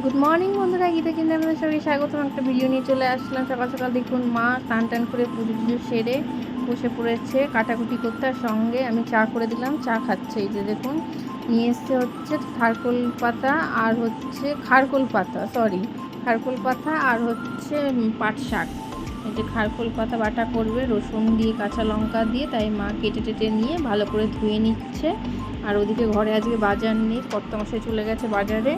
Good morning বন্ধুরা, গীতা কিন্তু আমাদের সবাই স্বাগতম। একটা ভিডিও নিয়ে চলে আসলাম। সকাল সকাল দেখুন মা টান করে পুজো টুজো সেরে বসে পড়েছে কাটাকুটি করতে, আর সঙ্গে আমি চা করে দিলাম, চা খাচ্ছে। এই যে দেখুন নিয়ে এসছে হচ্ছে খারকোল পাতা আর হচ্ছে খারকোল পাতা আর হচ্ছে পাট শাক। এই যে খারকোল পাতা বাটা করবে রসুন দিয়ে কাঁচা লঙ্কা দিয়ে, তাই মা কেটে টেটে নিয়ে ভালো করে ধুয়ে নিচ্ছে। আর ওদিকে ঘরে আজকে বাজার নেই, কর্তামশাই চলে গেছে বাজারে।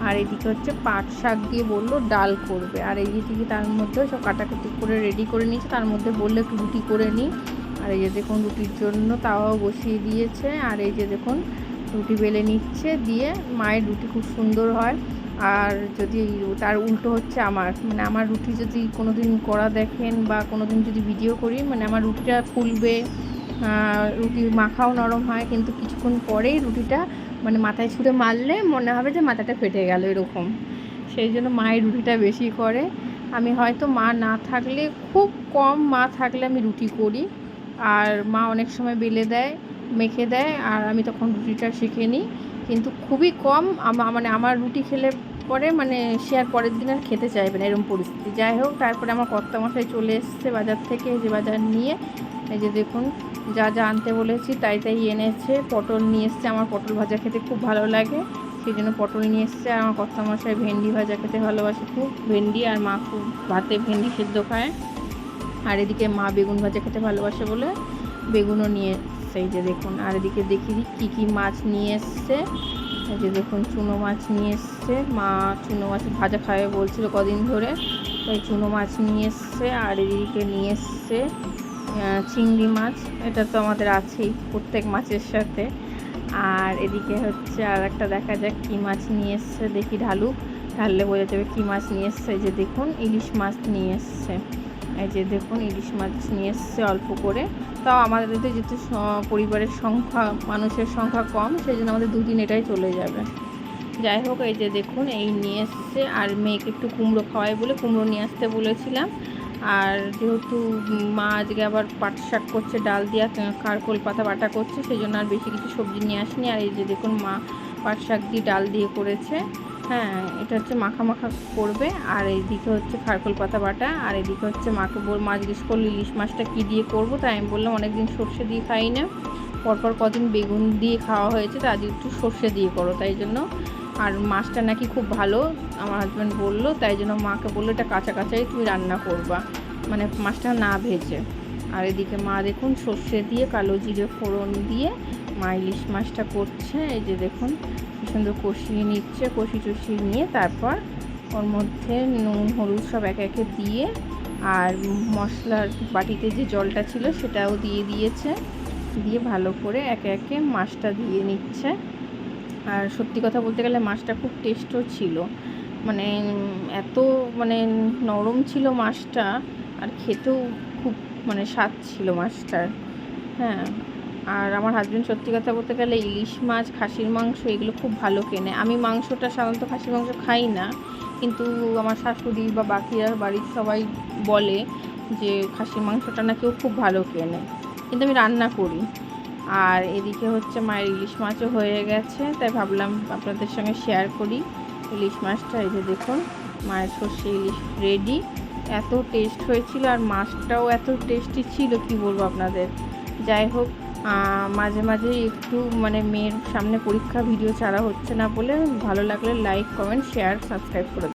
আর এদিকে হচ্ছে পাট শাক দিয়ে বললো ডাল করবে। আর এই দিকে তার মধ্যে সব কাটাকুটি করে রেডি করে নিয়েছে, তার মধ্যে বললো একটু রুটি করে নিই। আর এই যে দেখুন রুটির জন্য তাওয়াও বসিয়ে দিয়েছে। আর এই যে দেখুন রুটি বেলে নিচ্ছে, দিয়ে মায়ের রুটি খুব সুন্দর হয়। আর যদি তার উল্টো হচ্ছে আমার রুটি যদি কোনো দিন করা দেখেন বা কোনো দিন যদি ভিডিও করি, আমার রুটিটা ফুলবে, রুটি মাখাও নরম হয়, কিন্তু কিছুক্ষণ পরেই রুটিটা মাথায় ছুঁড়ে মারলে মনে হবে যে মাথাটা ফেটে গেল এরকম। সেই জন্য মায়ের রুটিটা বেশি করে। আমি হয়তো মা না থাকলে, খুব কম মা থাকলে আমি রুটি করি, আর মা অনেক সময় বেলে দেয়, মেখে দেয়, আর আমি তখন রুটিটা শিখে নিই। কিন্তু খুবই কম আমার রুটি খেলে পরে সে আর পরের দিন আর খেতে চাইবে না, এরকম পরিস্থিতি। যাই হোক, তারপরে আমার কর্তামশাই চলে এসছে বাজার থেকে। এই যে বাজার নিয়ে এই যে দেখুন যা যা আনতে বলেছি তাই এনেছে। পটল নিয়ে এসছে, আমার পটল ভাজা খেতে খুব ভালো লাগে, সেই জন্য পটল নিয়ে এসছে। আর আমার কর্তামশাই ভেন্ডি ভাজা খেতে ভালোবাসে খুব, ভেন্ডি, আর মা খুব ভাতে ভেন্ডি সেদ্ধ খায়। আর এদিকে মা বেগুন ভাজা খেতে ভালোবাসে বলে বেগুনও নিয়ে এসছে। এই যে দেখুন, আর এদিকে দেখি কী মাছ নিয়ে এসছে। এই যে দেখুন চুনো মাছ নিয়ে এসছে, মা চুনো মাছ ভাজা খাবে বলছিল কদিন ধরে, তাই চুনো মাছ নিয়ে এসছে। আর এদিকে নিয়ে এসছে চিংড়ি মাছ, এটা তো আমাদের আছেই প্রত্যেক মাছের সাথে। আর এদিকে হচ্ছে আর একটা দেখা যাক কী মাছ নিয়ে এসছে, দেখি ঢাললে বোঝা যাবে কী মাছ নিয়ে এসছে। এই যে দেখুন ইলিশ মাছ নিয়ে এসছে। এই যে দেখুন ইলিশ মাছ নিয়ে এসছে অল্প করে, তাও আমাদের যেহেতু পরিবারের মানুষের সংখ্যা কম, সেই জন্য আমাদের দুদিন এটাই চলে যাবে। যাই হোক, এই যে দেখুন এই নিয়ে এসছে। আর মেয়েকে একটু কুমড়ো খাওয়াই বলে কুমড়ো নিয়ে আসতে বলেছিলাম। আর যেহেতু মা আজকে আবার পাট শাক করছে ডাল দিয়া, খারকোল পাতা বাটা করছে, সেই জন্য আর বেশি কিছু সবজি নিয়ে আসেনি। আর এই যে দেখুন মা পাট শাক দিয়ে ডাল দিয়ে করেছে। হ্যাঁ, এটা হচ্ছে মাখা করবে। আর এইদিকে হচ্ছে খারকোল পাতা বাটা। আর এদিকে হচ্ছে মা জিজ্ঞেস করলো ইলিশ মাছটা কী দিয়ে করবো, তাই আমি বললাম অনেকদিন সর্ষে দিয়ে খাই না, পরপর কদিন বেগুন দিয়ে খাওয়া হয়েছে, তা আজ একটু সর্ষে দিয়ে করো, তাই জন্য। আর মাছটা নাকি খুব ভালো আমার হাজব্যান্ড বললো, তাই জন্য মাকে বললো এটা কাঁচা কাঁচাই তুমি রান্না করবা, মাছটা না ভেজে। আর এদিকে মা দেখুন সর্ষে দিয়ে কালো জিরে ফোড়ন দিয়ে মা ইলিশ মাছটা করছে। এই যে দেখুন কি সুন্দর কষিয়ে নিচ্ছে, কষিয়ে নিয়ে তারপর ওর মধ্যে নুন হলুদ সব একে একে দিয়ে, আর মশলার বাটিতে যে জলটা ছিল সেটাও দিয়ে দিয়েছে, দিয়ে ভালো করে একে একে মাছটা দিয়ে নিচ্ছে। আর সত্যি কথা বলতে গেলে মাছটা খুব টেস্টও ছিল, এত নরম ছিল মাছটা, আর খেতেও খুব স্বাদ ছিল মাছটার। হ্যাঁ, আর আমার হাজব্যান্ড সত্যি কথা বলতে গেলে ইলিশ মাছ, খাসির মাংস এগুলো খুব ভালো কেনে। আমি মাংসটা সাধারণত খাসির মাংস খাই না, কিন্তু আমার শাশুড়ি বা বাকিরা বাড়ির সবাই বলে যে খাসির মাংসটা না কেউ খুব ভালো কেনে, কিন্তু আমি রান্না করি। আর এদিকে হচ্ছে মায়ের ইলিশ মাছও হয়ে গেছে, তাই ভাবলাম আপনাদের সঙ্গে শেয়ার করি ইলিশ মাছটা। এই যে দেখুন মায়ের সর্ষে ইলিশ রেডি। এত টেস্ট হয়েছিল, আর মাছটাও এত টেস্টি ছিল কি বলবো আপনাদের। যাই হোক, মাঝে মাঝে একটু মেয়ের সামনে পরীক্ষা ভিডিও ছাড়া হচ্ছে না বলে, ভালো লাগলে লাইক কমেন্ট শেয়ার সাবস্ক্রাইব করে